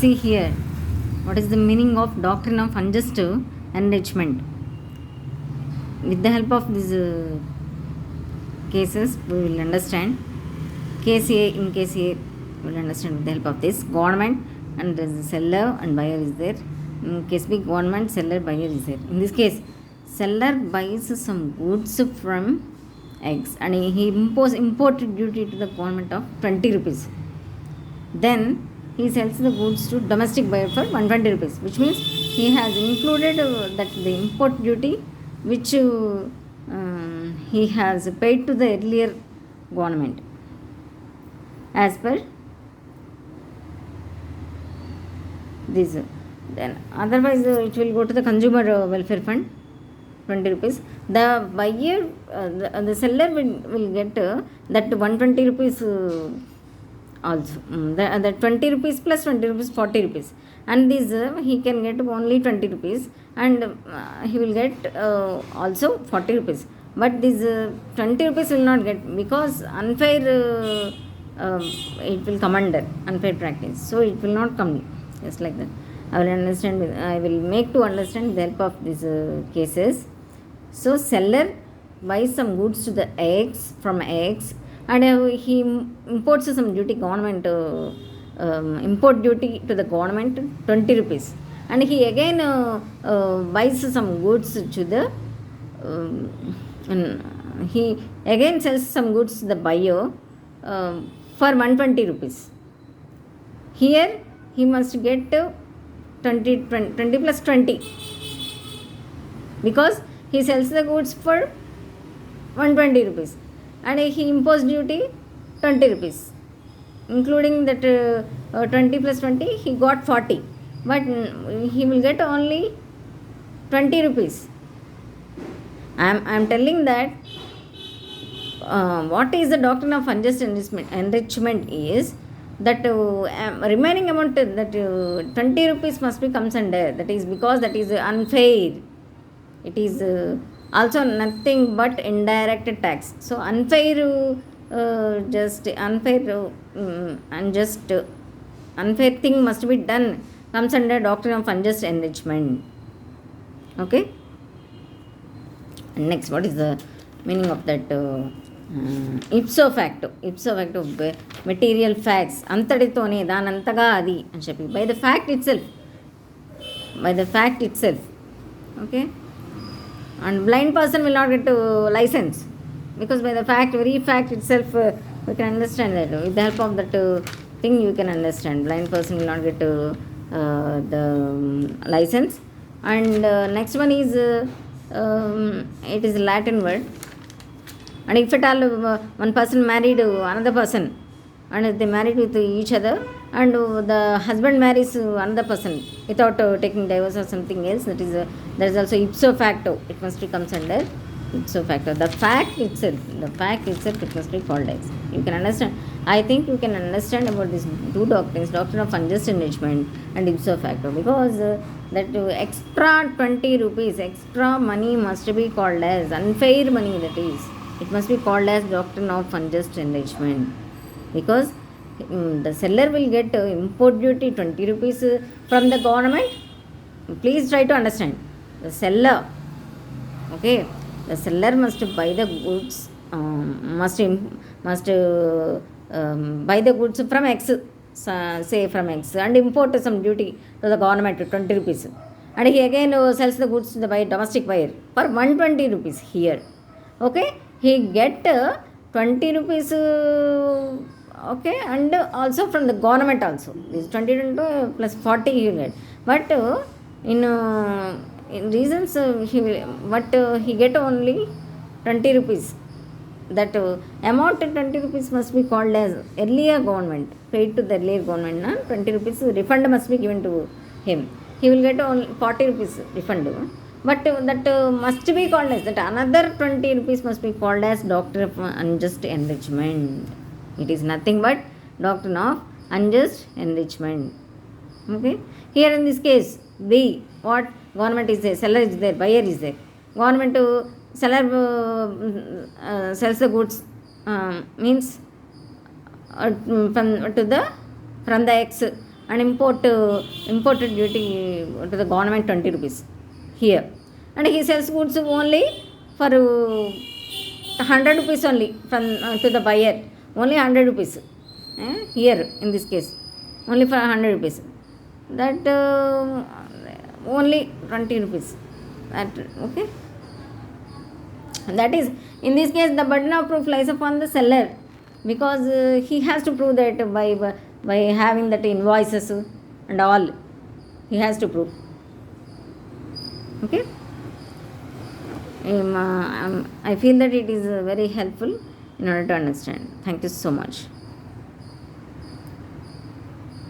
See here, what is the meaning of doctrine of unjust enrichment? With the help of these cases, we will understand. Case A, in case A, we will understand with the help of this. Government and there is a seller and buyer is there. In case B, government, seller, buyer is there. In this case, seller buys some goods from X and he imported duty to the government of 20 rupees. Then he sells the goods to domestic buyer for 120 rupees, which means he has included that the import duty which he has paid to the earlier government as per this. Then otherwise it will go to the consumer welfare fund, 20 rupees. The buyer, the seller will get that 120 rupees also. The 20 rupees plus 20 rupees, 40 rupees. And this he can get only 20 rupees and he will get also 40 rupees. But this 20 rupees will not get because unfair, it will come under unfair practice. So it will not come just like that. I will make to understand with the help of these cases. So seller buys some goods to the X from X and he imports some duty, government import duty to the government 20 rupees and he again buys some goods to the he again sells some goods to the buyer for 120 rupees. Here he must get 20 plus 20 because he sells the goods for 120 rupees and he imposed duty 20 rupees, including that 20 plus 20 he got 40, but he will get only 20 rupees. I am telling that what is the doctrine of unjust enrichment is that remaining amount that 20 rupees must be comes under, that is because that is unfair. It is also nothing but indirect tax. So unfair, just unfair, unjust, unfair thing must be done comes under doctrine of unjust enrichment. Okay. And next, what is the meaning of that ipso facto material facts antaditone danantaga adi అని చెప్పి by the fact itself. Okay. And blind person will not get to license because by the very fact itself we can understand that with the help of that thing you can understand blind person will not get to the license. And next one is it is a Latin word, and if at all one person married another person and they married with each other and the husband marries another person without taking divorce or something else, that is there is also ipso facto, it must be comes under ipso facto. The fact itself it must be called as. You can understand, I think you can understand about these two doctrines, doctrine of unjust enrichment and ipso facto, because that extra 20 rupees extra money must be called as unfair money, that is it must be called as doctrine of unjust enrichment, because the seller will get import duty 20 rupees from the government. Please try to understand, the seller, okay, the seller must buy the goods, must buy the goods from X, say from X, and import some duty to the government 20 rupees, and he again sells the goods to the domestic buyer for 120 rupees here. Okay, he get 20 rupees, okay, and also from the government also this 20 plus 40 he will get, but in reasons he will, but he get only 20 rupees. That amount 20 rupees must be called as earlier government paid to the earlier government, 20 rupees refund must be given to him. He will get only 40 rupees refund, but that must be called as that another 20 rupees must be called as doctrine of unjust enrichment. It is nothing but doctrine of unjust enrichment. Okay, here in this case B, what government is there, seller is there, buyer is there. Government seller sells the goods, means from the X and imported duty to the government 20 rupees here, and he sells goods only for 100 rupees only from to the buyer, only 100 rupees, here in this case only for 100 rupees, that only 20 rupees, that okay. That is, in this case the burden of proof lies upon the seller, because he has to prove that by having that invoices and all, he has to prove. Okay. I feel that it is very helpful in order to understand. Thank you so much.